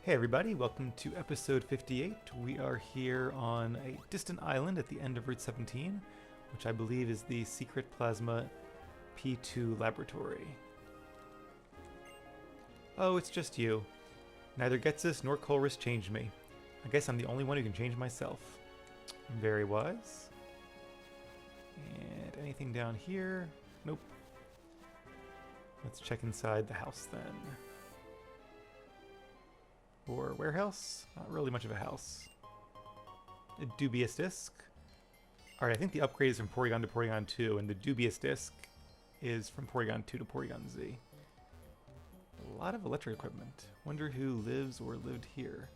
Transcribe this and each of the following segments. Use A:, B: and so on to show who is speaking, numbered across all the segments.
A: Hey everybody, welcome to episode 58. We are here on a distant island at the end of Route 17, which I believe is the secret plasma P2 laboratory. Oh, it's just you. Neither Getsus nor Colress changed me. I guess I'm the only one who can change myself. Very wise. And anything down here? Nope. Let's check inside the house then. Or warehouse? Not really much of a house. A dubious disc. Alright, I think the upgrade is from Porygon to Porygon 2, and the dubious disc is from Porygon 2 to Porygon Z. A lot of electric equipment. Wonder who lives or lived here.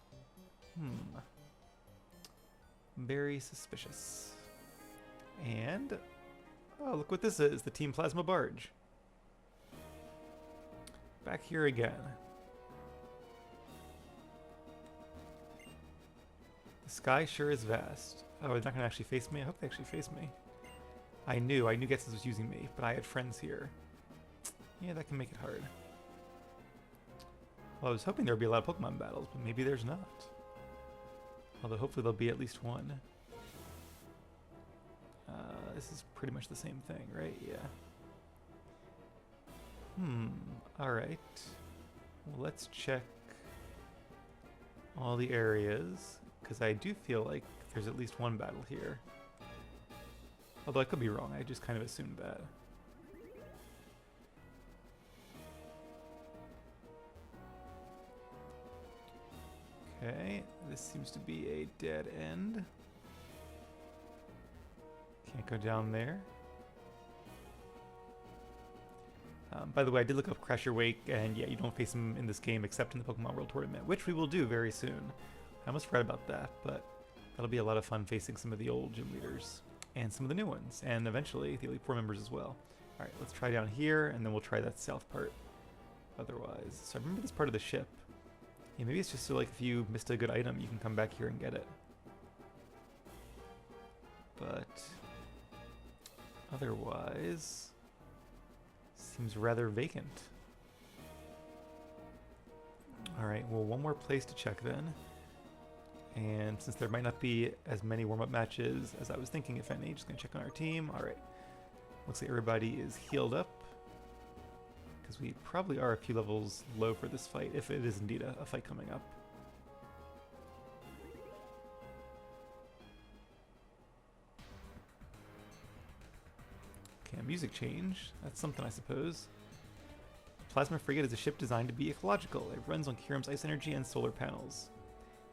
A: Very suspicious. And, oh, look what this is, the Team Plasma Barge. Back here again. The sky sure is vast. Oh, they're not gonna actually face me? I hope they actually face me. I knew Getsus was using me, but I had friends here. Yeah, that can make it hard. Well, I was hoping there would be a lot of Pokemon battles, but maybe there's not. Although hopefully there'll be at least one. This is pretty much the same thing, right? Yeah. Alright. Well, let's check all the areas, because I do feel like there's at least one battle here. Although I could be wrong, I just kind of assumed that. Okay, this seems to be a dead end. Can't go down there. By the way, I did look up Crasher Wake, and yeah, you don't face him in this game except in the Pokemon World Tournament, which we will do very soon. I almost forgot about that, but that'll be a lot of fun facing some of the old gym leaders, and some of the new ones, and eventually the Elite Four members as well. Alright, let's try down here, and then we'll try that south part otherwise. So I remember this part of the ship. Yeah, maybe it's just so like if you missed a good item, you can come back here and get it. But otherwise, seems rather vacant. Alright, well, one more place to check then. And since there might not be as many warm-up matches as I was thinking, if any, just gonna check on our team. Alright, looks like everybody is healed up, because we probably are a few levels low for this fight, if it is indeed a fight coming up. Okay, a music change. That's something, I suppose. Plasma Frigate is a ship designed to be ecological. It runs on Kyurem's ice energy and solar panels.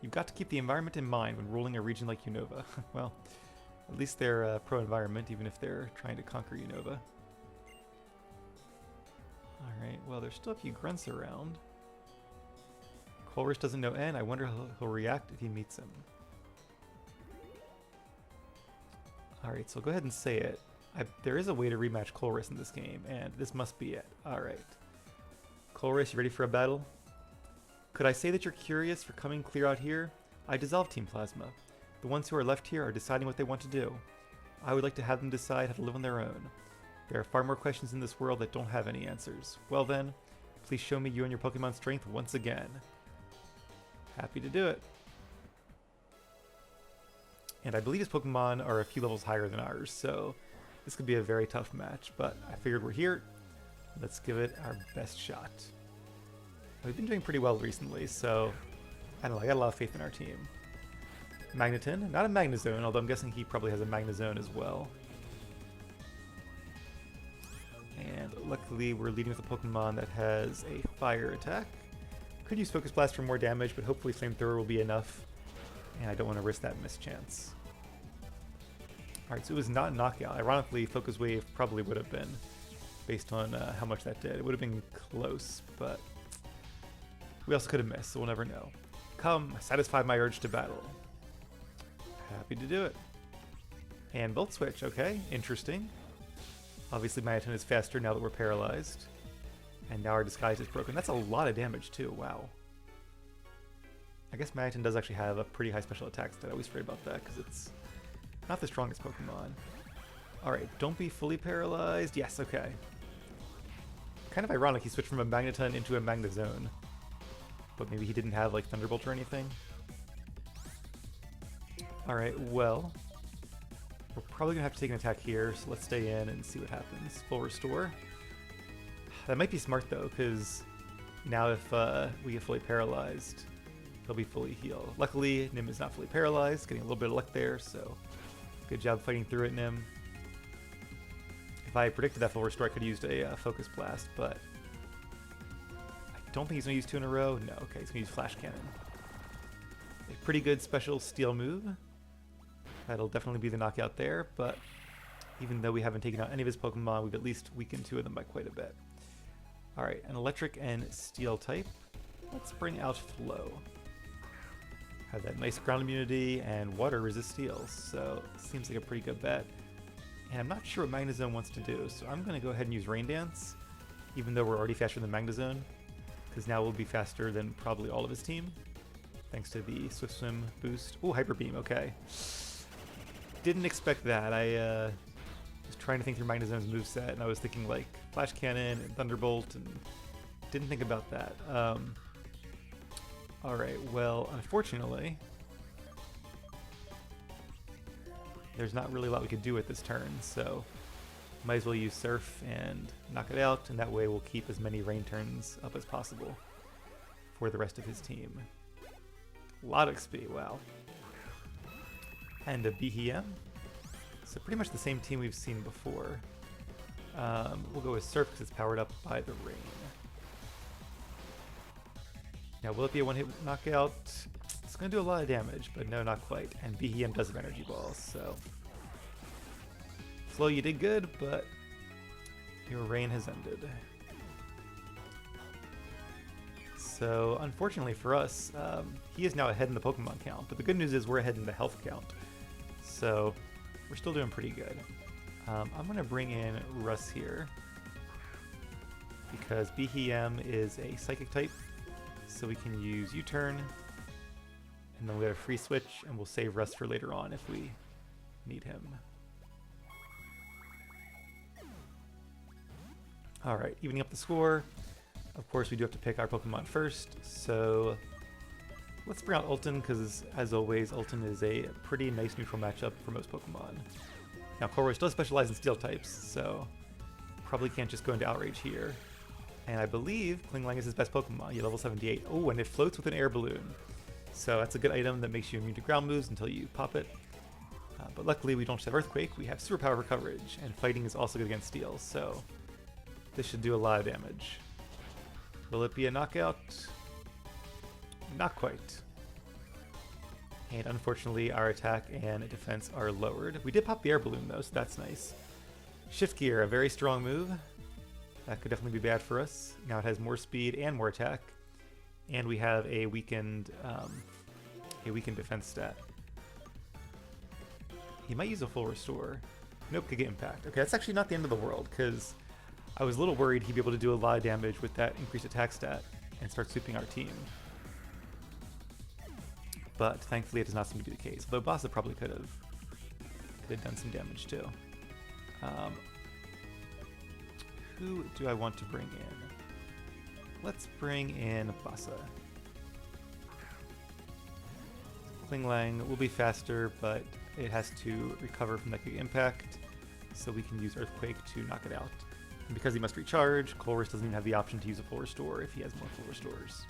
A: You've got to keep the environment in mind when ruling a region like Unova. Well, at least they're pro-environment, even if they're trying to conquer Unova. Alright, well, there's still a few grunts around. Colress doesn't know N. I wonder how he'll react if he meets him. Alright, so go ahead and say it. There is a way to rematch Colress in this game, and this must be it. Alright. Colress, you ready for a battle? Could I say that you're curious for coming clear out here? I dissolve Team Plasma. The ones who are left here are deciding what they want to do. I would like to have them decide how to live on their own. There are far more questions in this world that don't have any answers. Well then, please show me you and your Pokemon strength once again. Happy to do it. And I believe his Pokemon are a few levels higher than ours, so this could be a very tough match, but I figured we're here. Let's give it our best shot. We've been doing pretty well recently, so I don't know, I got a lot of faith in our team. Magneton, not a Magnezone, although I'm guessing he probably has a Magnezone as well. And luckily we're leading with a Pokemon that has a fire attack. Could use Focus Blast for more damage, but hopefully Flamethrower will be enough. And I don't want to risk that mischance. Alright, so it was not a knockout. Ironically, Focus Wave probably would have been, based on how much that did. It would have been close, but we also could have missed, so we'll never know. Come, satisfy my urge to battle. Happy to do it. And Volt Switch, okay, interesting. Obviously Magneton is faster now that we're paralyzed. And now our disguise is broken. That's a lot of damage too, wow. I guess Magneton does actually have a pretty high special attack stat. I always worry about that because it's not the strongest Pokemon. Alright, don't be fully paralyzed. Yes, okay. Kind of ironic he switched from a Magneton into a Magnezone. but maybe he didn't have like Thunderbolt or anything. Alright, well, we're probably going to have to take an attack here, so let's stay in and see what happens. Full restore. That might be smart though, because now if we get fully paralyzed, he'll be fully healed. Luckily, Nim is not fully paralyzed, getting a little bit of luck there, so good job fighting through it, Nim. If I predicted that full restore, I could have used a Focus Blast, but I don't think he's going to use 2 in a row. No, okay, he's going to use Flash Cannon. A pretty good special steel move. That'll definitely be the knockout there, but even though we haven't taken out any of his Pokemon, we've at least weakened 2 of them by quite a bit. Alright, an electric and steel type. Let's bring out Flow. Have that nice ground immunity, and water resists steel, so seems like a pretty good bet. And I'm not sure what Magnezone wants to do, so I'm going to go ahead and use Rain Dance, even though we're already faster than Magnezone, because now we'll be faster than probably all of his team, thanks to the Swift Swim boost. Oh, Hyper Beam, okay. Didn't expect that. I was trying to think through Magnezone's moveset, and I was thinking like Flash Cannon and Thunderbolt, and didn't think about that. Alright, well, unfortunately, there's not really a lot we could do at this turn, so might as well use Surf and knock it out, and that way we'll keep as many rain turns up as possible for the rest of his team. A lot of XP, wow. And a Behem. So pretty much the same team we've seen before. We'll go with Surf because it's powered up by the rain. Now, will it be a one-hit knockout? It's going to do a lot of damage, but no, not quite. And Behem does have Energy Balls, so... Flo, you did good, but your reign has ended. So, unfortunately for us, he is now ahead in the Pokemon count, but the good news is we're ahead in the health count. So, we're still doing pretty good. I'm going to bring in Russ here, because Behem is a Psychic type, so we can use U-Turn, and then we have a free switch, and we'll save Russ for later on if we need him. Alright, evening up the score. Of course, we do have to pick our Pokemon first, so let's bring out Ulton, because as always, Ulton is a pretty nice neutral matchup for most Pokemon. Now, Colruyt does specialize in Steel types, so probably can't just go into Outrage here. And I believe Klinglang is his best Pokemon. You're level 78. Oh, and it floats with an air balloon. So that's a good item that makes you immune to ground moves until you pop it. But luckily we don't just have Earthquake, we have Superpower for coverage, and fighting is also good against Steel, so this should do a lot of damage. Will it be a knockout? Not quite. And unfortunately our attack and defense are lowered. We did pop the air balloon though, so that's nice. Shift Gear, a very strong move. That could definitely be bad for us. Now it has more speed and more attack, and we have a weakened defense stat. He might use a full restore. Nope, could get impact. Okay, that's actually not the end of the world, because I was a little worried he'd be able to do a lot of damage with that increased attack stat and start sweeping our team. But thankfully it does not seem to be the case, although Bassa probably could have done some damage too. Who do I want to bring in? Let's bring in Bassa. Klinglang will be faster, but it has to recover from that big impact, so we can use Earthquake to knock it out. And because he must recharge, Colruyt doesn't even have the option to use a full restore if he has more full restores.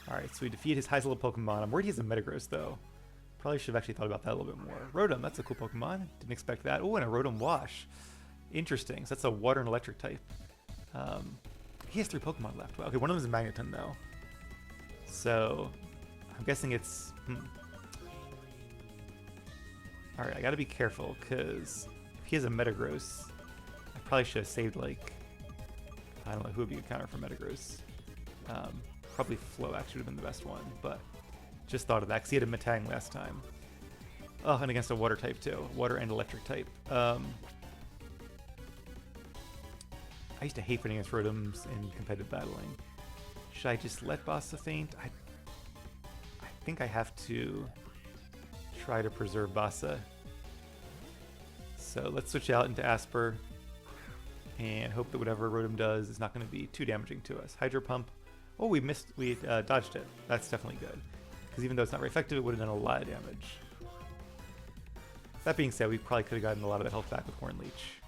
A: Alright, so we defeat his highest level Pokemon. I'm worried he has a Metagross though. Probably should have actually thought about that a little bit more. Rotom, that's a cool Pokemon. Didn't expect that. Oh, and a Rotom Wash. Interesting. So that's a water and electric type. He has 3 Pokemon left. Well, okay, one of them is a Magneton though. So I'm guessing it's... Alright, I gotta be careful, because if he has a Metagross, I probably should have saved, like... I don't know, who would be a counter for Metagross? Probably Flo actually would have been the best one, but just thought of that, because he had a Metang last time. Oh, and against a water type too. Water and electric type. I used to hate fighting against Rotoms in competitive battling. Should I just let Bassa faint? I think I have to try to preserve Bassa. So let's switch out into Asper and hope that whatever Rotom does is not going to be too damaging to us. Hydro Pump Oh, we missed. We dodged it. That's definitely good. Because even though it's not very effective, it would have done a lot of damage. That being said, we probably could have gotten a lot of that health back with Horn Leech.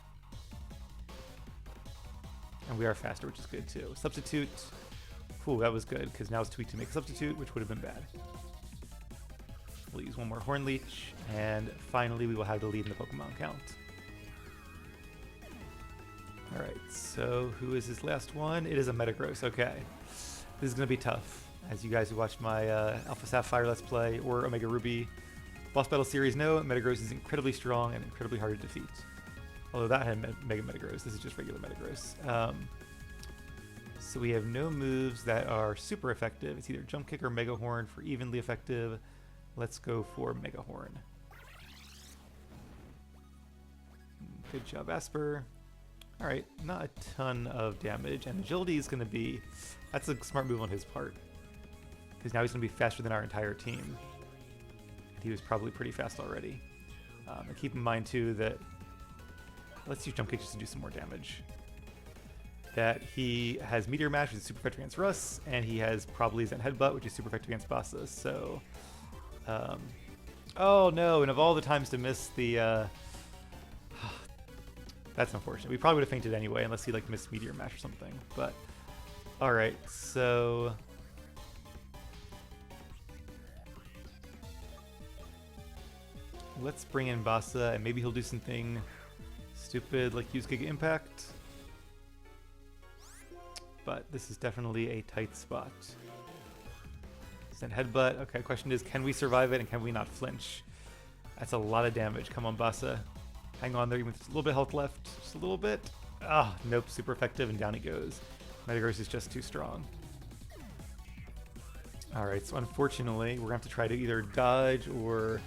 A: And we are faster, which is good too. Substitute. Cool, that was good, because now it's tweaked to make a substitute, which would have been bad. We'll use one more Horn Leech, and finally we will have the lead in the Pokemon count. Alright, so who is his last one? It is a Metagross, okay. This is going to be tough. As you guys who watched my Alpha Sapphire Let's Play or Omega Ruby Boss Battle Series know, Metagross is incredibly strong and incredibly hard to defeat. Although that had Mega Metagross, this is just regular Metagross. So we have no moves that are super effective. It's either Jump Kick or Mega Horn for evenly effective. Let's go for Mega Horn. Good job, Asper. Alright, not a ton of damage, and Agility is going to be... That's a smart move on his part. Because now he's going to be faster than our entire team. He was probably pretty fast already. And keep in mind, too, that... Let's use Jump Kick just to do some more damage. That he has Meteor Mash, which is super effective against Russ, and he has probably Zen Headbutt, which is super effective against Bassa, so... oh no, and of all the times to miss the... That's unfortunate. We probably would have fainted anyway, unless he like missed Meteor Mash or something. But all right, so let's bring in Bassa, and maybe he'll do something stupid like use Giga Impact. But this is definitely a tight spot. Send Headbutt. Okay, question is, can we survive it and can we not flinch? That's a lot of damage. Come on, Bassa. Hang on there, even with a little bit of health left. Just a little bit. Ah, nope, super effective, and down he goes. Metagross is just too strong. Alright, so unfortunately, we're going to have to try to either dodge or...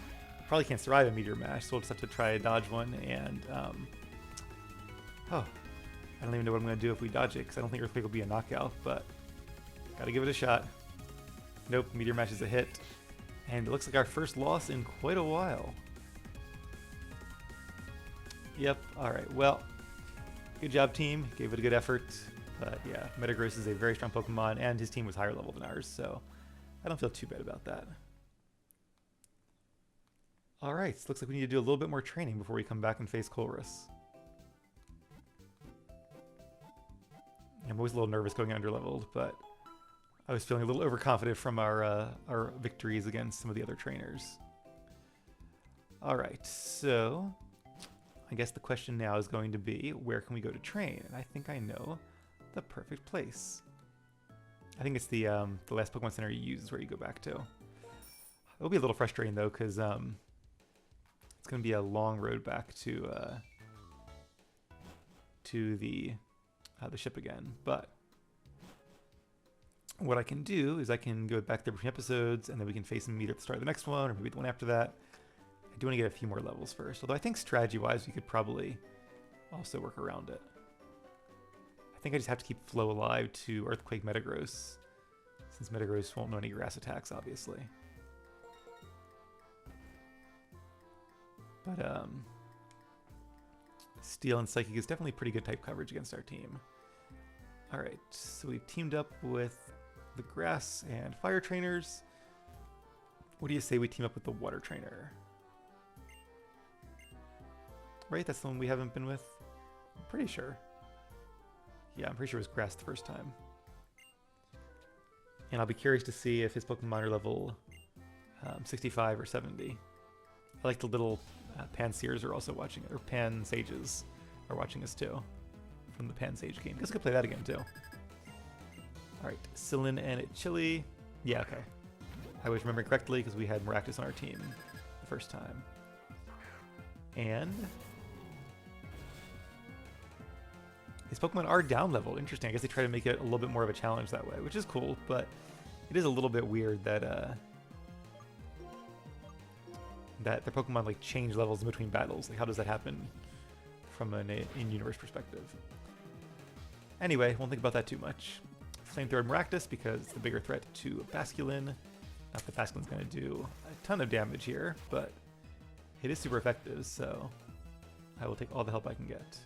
A: Probably can't survive a Meteor Mash, so we'll just have to try to dodge one, and... Oh, I don't even know what I'm going to do if we dodge it, because I don't think Earthquake will be a knockout, but... Gotta give it a shot. Nope, Meteor Mash is a hit. And it looks like our first loss in quite a while. Yep, alright, well, good job team, gave it a good effort, but yeah, Metagross is a very strong Pokemon, and his team was higher level than ours, so I don't feel too bad about that. Alright, so looks like we need to do a little bit more training before we come back and face Colress. I'm always a little nervous going underleveled, but I was feeling a little overconfident from our victories against some of the other trainers. Alright, so... I guess the question now is going to be, where can we go to train? And I think I know the perfect place. I think it's the last Pokemon Center you use is where you go back to. It'll be a little frustrating though, because it's going to be a long road back to the ship again. But what I can do is I can go back there between episodes, and then we can face him either at the start of the next one or maybe the one after that. I do want to get a few more levels first, although I think strategy-wise we could probably also work around it. I think I just have to keep Flow alive to Earthquake Metagross, since Metagross won't know any grass attacks, obviously. But Steel and Psychic is definitely pretty good type coverage against our team. Alright, so we've teamed up with the Grass and Fire trainers. What do you say we team up with the Water trainer? Right, that's the one we haven't been with? I'm pretty sure. Yeah, I'm pretty sure it was Grass the first time. And I'll be curious to see if his Pokemon are level 65 or 70. I like the little Panseers are also watching it, or Pansages are watching us too, from the Pansage game. Guess I could play that again too. Alright, Sillin and Chili. Yeah, okay. I was remembering correctly because we had Maractus on our team the first time. And... his Pokemon are down leveled. Interesting. I guess they try to make it a little bit more of a challenge that way, which is cool, but it is a little bit weird that that their Pokemon like change levels in between battles. Like, how does that happen from an in-universe perspective? Anyway, won't think about that too much. Flamethrower Maractus because it's the bigger threat to Basculin. Not that Basculin's going to do a ton of damage here, but it is super effective, so I will take all the help I can get.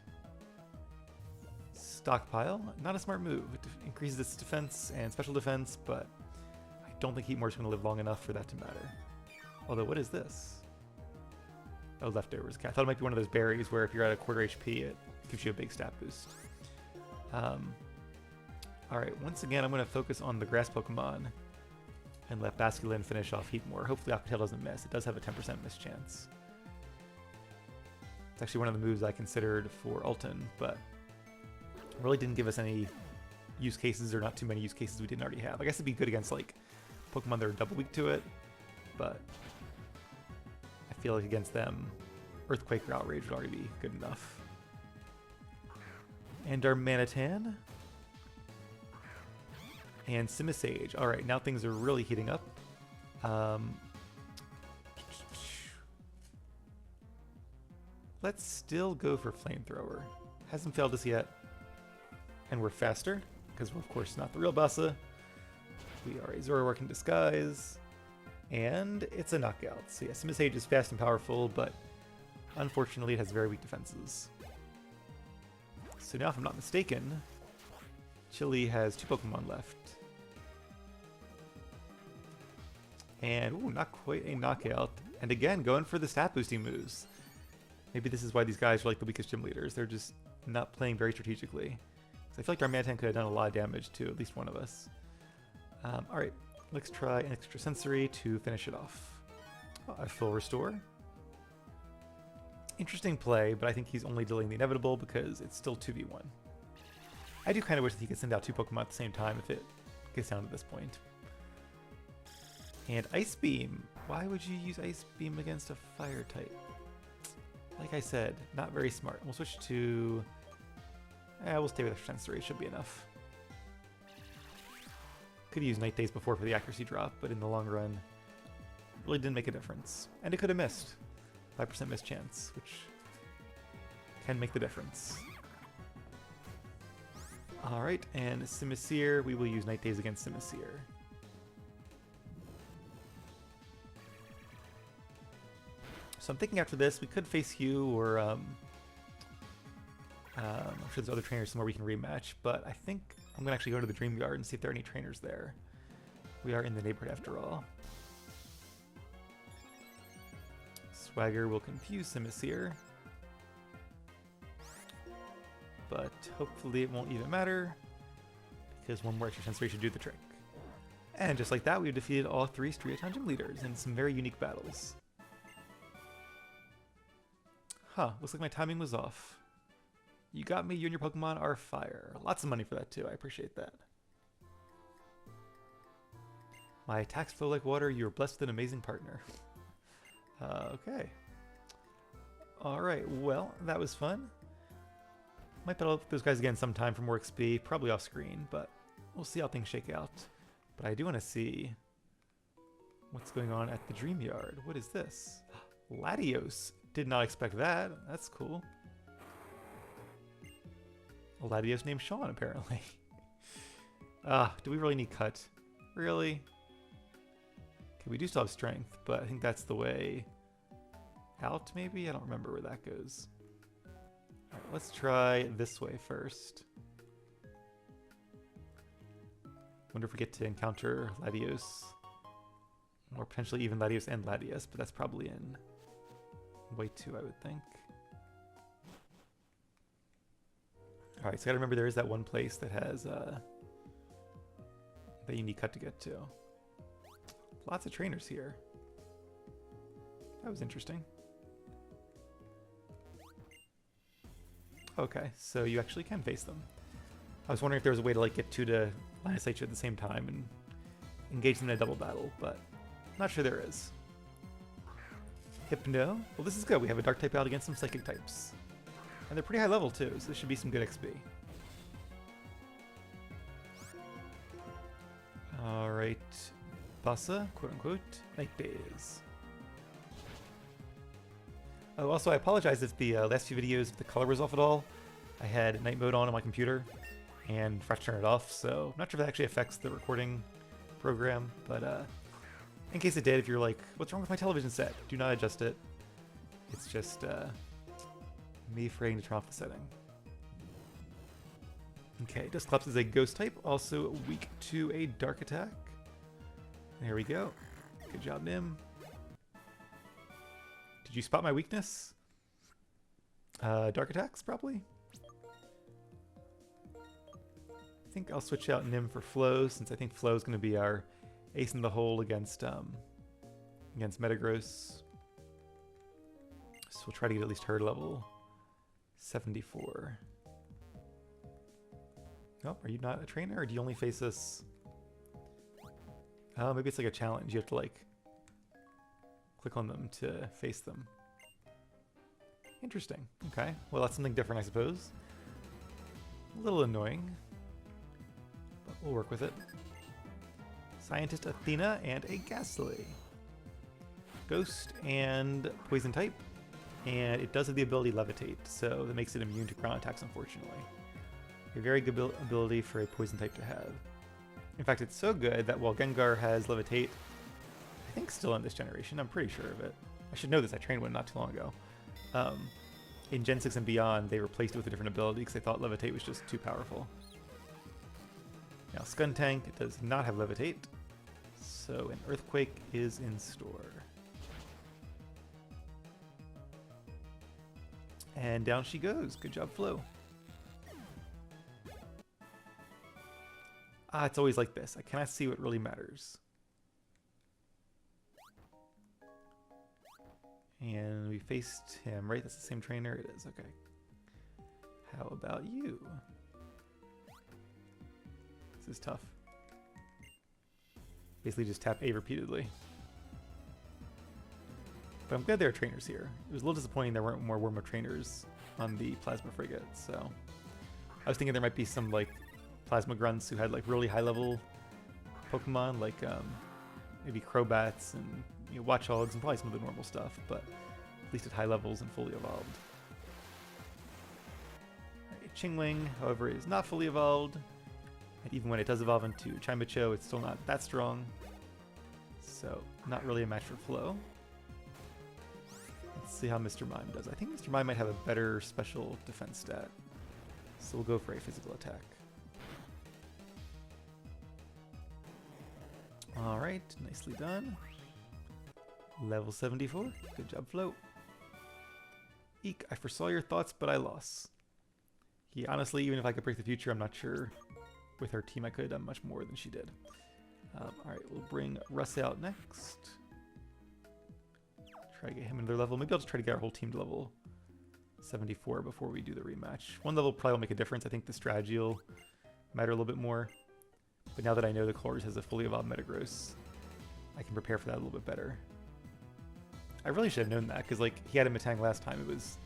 A: Stockpile, not a smart move. It increases its defense and special defense, but I don't think Heatmore's going to live long enough for that to matter. Although, what is this? Oh, leftovers. Okay, I thought it might be one of those berries where if you're at a quarter HP, it gives you a big stat boost. Alright, once again, I'm going to focus on the grass Pokemon and let Basculin finish off Heatmore. Hopefully Aquatail doesn't miss. It does have a 10% miss chance. It's actually one of the moves I considered for Alton, but really didn't give us any use cases, or not too many use cases we didn't already have. I guess it'd be good against like Pokemon that are double weak to it, but I feel like against them, Earthquake or Outrage would already be good enough. And our Manitan. And Simisage. Alright, now things are really heating up. Let's still go for Flamethrower. Hasn't failed us yet. And we're faster, because we're of course not the real Bassa. We are a Zoroark in disguise. And it's a knockout. So yeah, Simisage is fast and powerful, but unfortunately it has very weak defenses. So now if I'm not mistaken, Chili has 2 Pokemon left. And, ooh, not quite a knockout. And again, going for the stat boosting moves. Maybe this is why these guys are like the weakest gym leaders. They're just not playing very strategically. So I feel like our Mantan could have done a lot of damage to at least one of us. Alright, let's try an extra sensory to finish it off. A full restore. Interesting play, but I think he's only dealing the inevitable because it's still 2v1. I do kind of wish that he could send out 2 Pokemon at the same time if it gets down to this point. And Ice Beam. Why would you use Ice Beam against a fire type? Like I said, not very smart. We'll switch to... we'll stay with Extra Sensory. Should be enough. Could use Night Days before for the accuracy drop, but in the long run, really didn't make a difference. And it could have missed. 5% miss chance, which can make the difference. Alright, and Simisear, we will use Night Days against Simisear. So I'm thinking after this, we could face Hugh, or I'm sure there's other trainers somewhere we can rematch, but I think I'm going to actually go to the Dreamyard and see if there are any trainers there. We are in the neighborhood after all. Swagger will confuse Simisear, but hopefully it won't even matter, because one more extra sensory should do the trick. And just like that, we've defeated all 3 Streaton gym leaders in some very unique battles. Huh, looks like my timing was off. You got me, you and your Pokemon are fire. Lots of money for that too, I appreciate that. My attacks flow like water, you are blessed with an amazing partner. Okay. Alright, well, that was fun. Might battle with those guys again sometime for more XP, probably off screen, but we'll see how things shake out. But I do want to see what's going on at the Dreamyard. What is this? Latios. Did not expect that. That's cool. A Latios named Sean, apparently. Do we really need cut? Really? Okay, we do still have strength, but I think that's the way out, maybe? I don't remember where that goes. Alright, let's try this way first. Wonder if we get to encounter Latios. Or potentially even Latios and Latias, but that's probably in way 2, I would think. Alright, so I gotta remember there is that one place that has that you need cut to get to. Lots of trainers here. That was interesting. Okay, so you actually can face them. I was wondering if there was a way to like get 2 to line of sight you at the same time and engage them in a double battle, but not sure there is. Hypno. Well, this is good. We have a Dark type out against some Psychic types. And they're pretty high level too, so this should be some good XP. Alright. Bassa, quote unquote. Night Days. Oh, also, I apologize if the last few videos, if the color was off at all. I had night mode on my computer and forgot to turn it off, so I'm not sure if that actually affects the recording program, but in case it did, if you're like, what's wrong with my television set? Do not adjust it. It's just me forgetting to turn off the setting. Okay, Dusclops is a ghost type, also weak to a dark attack. There we go. Good job, Nim. Did you spot my weakness? Dark attacks, probably? I think I'll switch out Nim for Flow, since I think Flow is going to be our ace in the hole against Metagross. So we'll try to get at least her level 74. Oh, are you not a trainer, or do you only face this? Oh, maybe it's like a challenge. You have to like click on them to face them. Interesting. Okay. Well, that's something different, I suppose. A little annoying, but we'll work with it. Scientist Athena and a Ghastly. Ghost and poison type. And it does have the ability Levitate, so that makes it immune to ground attacks, unfortunately. A very good ability for a poison type to have. In fact, it's so good that while Gengar has Levitate, I think still in this generation, I'm pretty sure of it. I should know this, I trained one not too long ago. In Gen 6 and beyond, they replaced it with a different ability because they thought Levitate was just too powerful. Now, Skuntank does not have Levitate, so an Earthquake is in store. And down she goes. Good job, Flo. Ah, it's always like this. I cannot see what really matters. And we faced him, right? That's the same trainer? It is, okay. How about you? This is tough. Basically just tap A repeatedly. But I'm glad there are trainers here. It was a little disappointing there weren't more Wormo trainers on the Plasma Frigate, so... I was thinking there might be some, like, Plasma Grunts who had, like, really high-level Pokemon, like, maybe Crobats and, you know, Watchhogs and probably some of the normal stuff, but at least at high levels and fully evolved. Right, Chingling, however, is not fully evolved, and even when it does evolve into Chimecho, it's still not that strong, so not really a match for Flo. Let's see how Mr. Mime does. I think Mr. Mime might have a better special defense stat, so we'll go for a physical attack. Alright, nicely done. Level 74. Good job, Flo. Eek, I foresaw your thoughts, but I lost. Yeah, honestly, even if I could break the future, I'm not sure with her team I could have done much more than she did. Alright, we'll bring Russ out next. Try to get him another level. Maybe I'll just try to get our whole team to level 74 before we do the rematch. One level probably will make a difference. I think the strategy will matter a little bit more. But now that I know the Colruyt has a fully evolved Metagross, I can prepare for that a little bit better. I really should have known that, because like he had a Metang last time, it was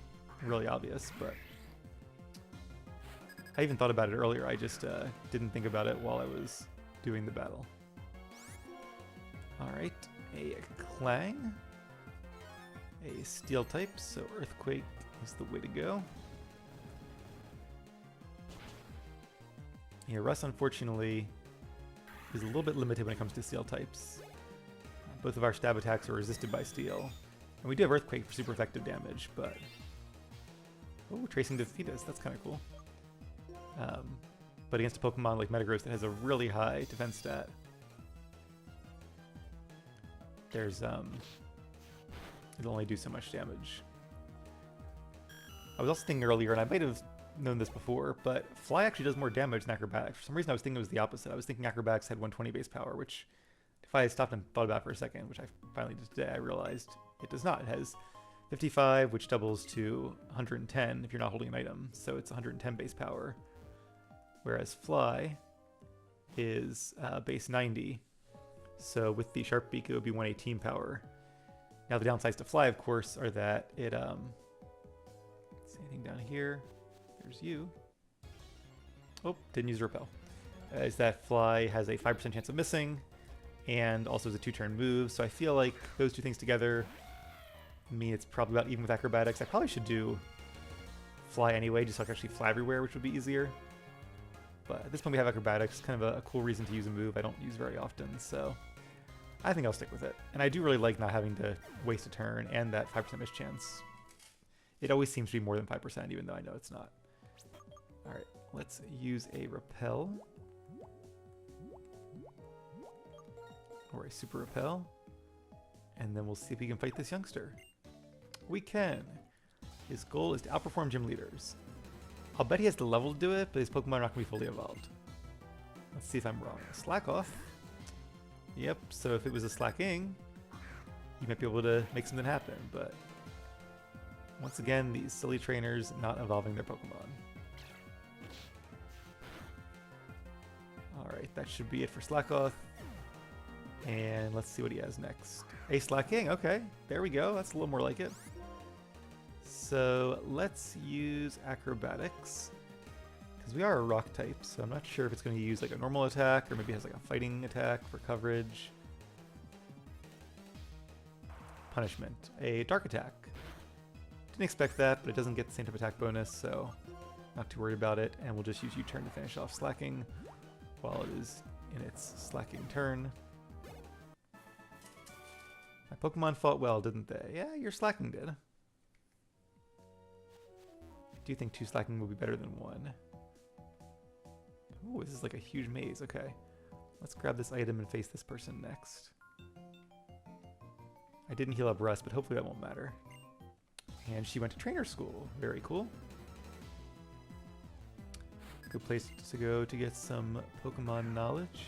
A: really obvious, but I even thought about it earlier, I just didn't think about it while I was doing the battle. Alright, a Clang, a Steel type, so Earthquake is the way to go. Yeah, Russ unfortunately is a little bit limited when it comes to Steel types. Both of our stab attacks are resisted by Steel. And we do have Earthquake for super effective damage, but... Oh, Tracing Defeatus, that's kind of cool. But against a Pokemon like Metagross that has a really high defense stat, there's, it'll only do so much damage. I was also thinking earlier, and I might have known this before, but Fly actually does more damage than Acrobatics. For some reason I was thinking it was the opposite. I was thinking Acrobatics had 120 base power, which if I had stopped and thought about it for a second, which I finally did today, I realized it does not. It has 55, which doubles to 110 if you're not holding an item, so it's 110 base power. Whereas Fly is base 90, so with the Sharp Beak it would be 118 power. Now the downsides to Fly, of course, are that it, let's see anything down here. There's you. Oh, didn't use Repel. Is that Fly has a 5% chance of missing, and also is a 2-turn move, so I feel like those two things together mean it's probably about even with Acrobatics. I probably should do Fly anyway, just so I can actually fly everywhere, which would be easier. But at this point we have Acrobatics, kind of a cool reason to use a move I don't use very often, so I think I'll stick with it. And I do really like not having to waste a turn and that 5% miss chance. It always seems to be more than 5%, even though I know it's not. Alright. let's use a repel. Or a super repel. And then we'll see if we can fight this youngster. We can. His goal is to outperform gym leaders. I'll bet he has the level to do it, but his Pokemon are not going to be fully evolved. Let's see if I'm wrong. Slack off. Yep, so if it was a slacking, you might be able to make something happen, but once again, these silly trainers not evolving their Pokemon. Alright, that should be it for Slackoth. And let's see what he has next. A Slacking, okay, there we go, that's a little more like it. So let's use Acrobatics, because we are a rock type, so I'm not sure if it's going to use like a normal attack, or maybe it has like a fighting attack for coverage. Punishment, a dark attack. Didn't expect that, but it doesn't get the same type of attack bonus, so not too worried about it. And we'll just use U-turn to finish off Slacking while it is in its Slacking turn. My Pokemon fought well, didn't they? Yeah, your Slacking did. I do think 2 Slacking will be better than 1. Ooh, this is like a huge maze. Okay. Let's grab this item and face this person next. I didn't heal up Russ, but hopefully that won't matter. And she went to trainer school. Very cool. Good place to go to get some Pokemon knowledge.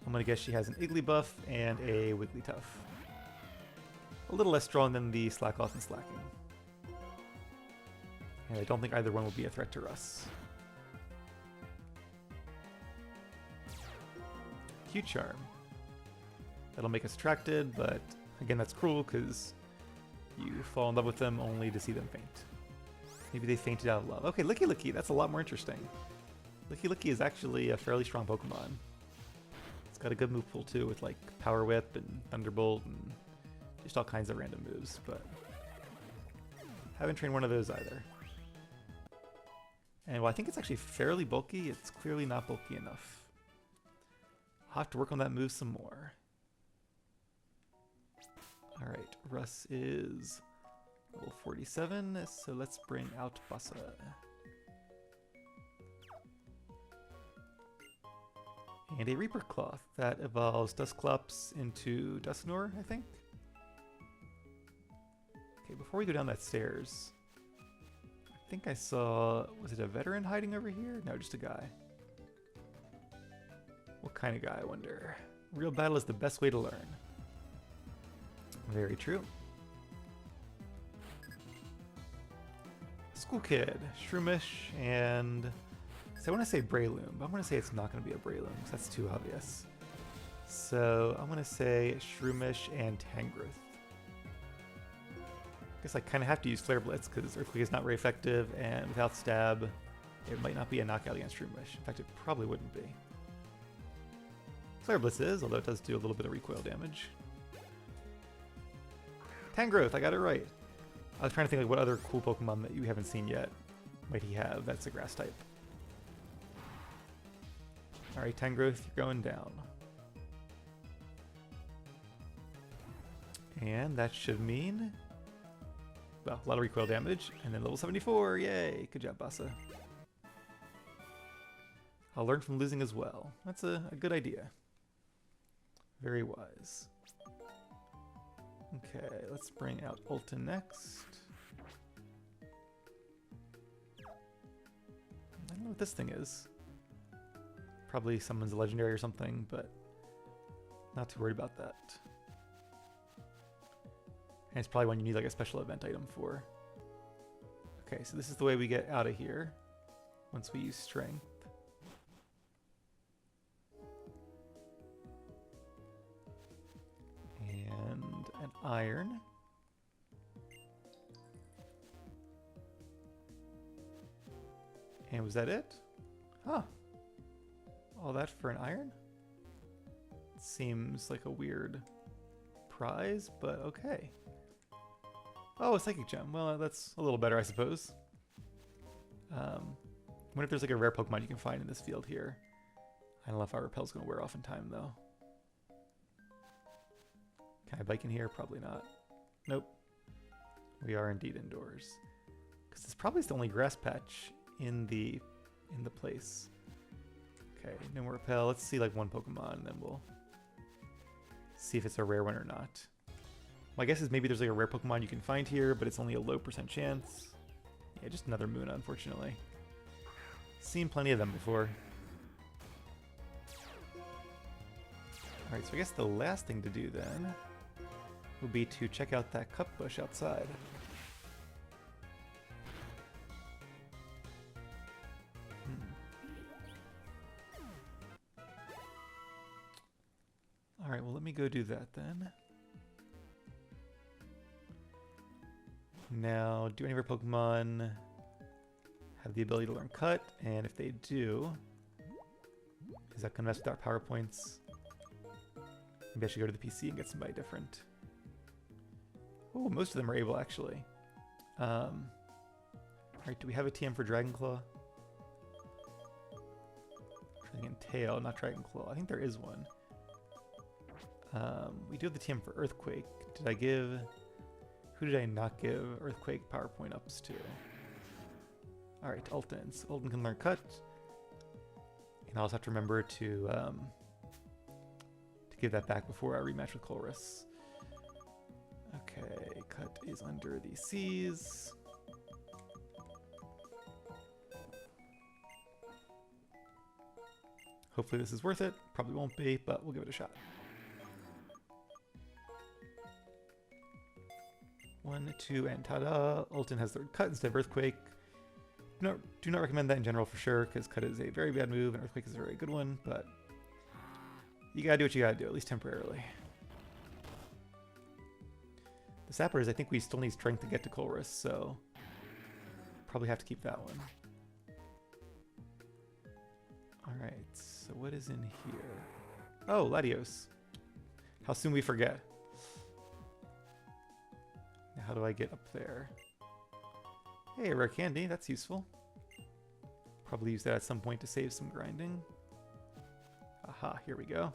A: I'm going to guess she has an Igglybuff and a Wigglytuff. A little less strong than the Slackoth and Slacking. And I don't think either one will be a threat to Russ. Q-Charm. That'll make us attracted, but again, that's cruel because you fall in love with them only to see them faint. Maybe they fainted out of love. Okay, Licky Licky, that's a lot more interesting. Licky Licky is actually a fairly strong Pokemon. It's got a good move pool too, with like Power Whip and Thunderbolt and just all kinds of random moves, but haven't trained one of those either. And while I think it's actually fairly bulky, it's clearly not bulky enough. I'll have to work on that move some more. Alright, Russ is level 47, so let's bring out Bassa. And a Reaper Cloth that evolves Dusclops into Dusknoir, I think. Okay, before we go down that stairs, I think I saw, was it a veteran hiding over here? No, just a guy. What kind of guy, I wonder? Real battle is the best way to learn. Very true. School Kid, Shroomish, and so I want to say Breloom, but I'm going to say it's not going to be a Breloom because that's too obvious. So I'm going to say Shroomish and Tangrowth. I guess I kind of have to use Flare Blitz because Earthquake is not very effective, and without Stab, it might not be a knockout against Shroomish. In fact, it probably wouldn't be. Flare Blitz is, although it does do a little bit of recoil damage. Tangrowth, I got it right. I was trying to think like what other cool Pokemon that you haven't seen yet might he have that's a grass type. Alright, Tangrowth, you're going down. And that should mean, well, a lot of recoil damage, and then level 74, yay! Good job, Bassa. I'll learn from losing as well. That's a good idea. Very wise. Okay, let's bring out Ulta next. I don't know what this thing is. Probably someone's a legendary or something, but not too worried about that. And it's probably one you need like a special event item for. Okay, so this is the way we get out of here once we use Strength. And an Iron. And was that it? Huh. All that for an Iron? Seems like a weird prize, but okay. Oh, a Psychic Gem. Well, that's a little better, I suppose. I wonder if there's like a rare Pokemon you can find in this field here. I don't know if our Repel's going to wear off in time, though. Can I bike in here? Probably not. Nope. We are indeed indoors. Because this probably is the only grass patch in the place. Okay, no more repel. Let's see like one Pokemon, and then we'll see if it's a rare one or not. My guess is maybe there's like a rare Pokemon you can find here, but it's only a low % chance. Yeah, just another Munna, unfortunately. Seen plenty of them before. Alright, so I guess the last thing to do then would be to check out that cup bush outside. Alright, well let me go do that then. Now, do any of our Pokemon have the ability to learn Cut? And if they do, is that going to mess with our power points? Maybe I should go to the PC and get somebody different. Oh, most of them are able actually. Alright, do we have a TM for Dragon Claw? Dragon Tail, not Dragon Claw. I think there is one. We do have the TM for Earthquake. Did I give... Who did I not give Earthquake PowerPoint ups to? Alright, Alton. So Alton can learn Cut. And I'll also have to remember to give that back before I rematch with Colress. Okay, Cut is under the C's. Hopefully this is worth it. Probably won't be, but we'll give it a shot. 1, 2, and ta-da! Alton has the Cut instead of Earthquake. Do not recommend that in general for sure, because Cut is a very bad move and Earthquake is a very good one, but you gotta do what you gotta do, at least temporarily. The Sapper is, I think we still need Strength to get to Colress, so probably have to keep that one. Alright, so what is in here? Oh, Latios. How soon we forget. Now how do I get up there? Hey, rare candy, that's useful. Probably use that at some point to save some grinding. Aha, here we go.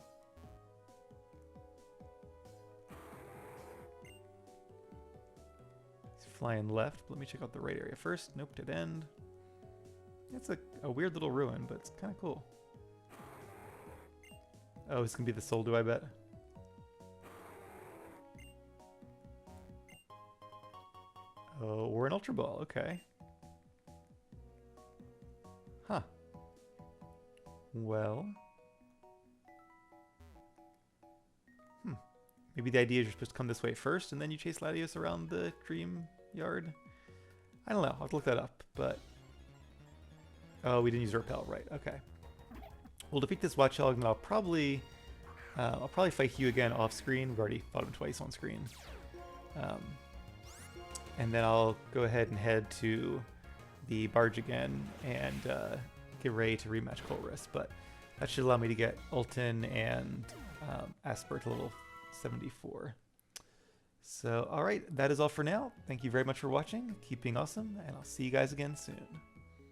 A: He's flying left, but let me check out the right area first. Nope, dead end. It's a weird little ruin, but it's kind of cool. Oh, it's going to be the Soldo, I bet. Oh, or an Ultra Ball, okay. Huh. Well. Maybe the idea is you're supposed to come this way first, and then you chase Latios around the Dreamyard? I don't know, I'll have to look that up, but... Oh, we didn't use Repel, right, okay. We'll defeat this Watchog, and I'll probably fight Hugh again off-screen. We've already fought him twice on-screen. And then I'll go ahead and head to the barge again and get ready to rematch Colress. But that should allow me to get Alton and Asper to level 74. So, alright, that is all for now. Thank you very much for watching. Keep being awesome, and I'll see you guys again soon.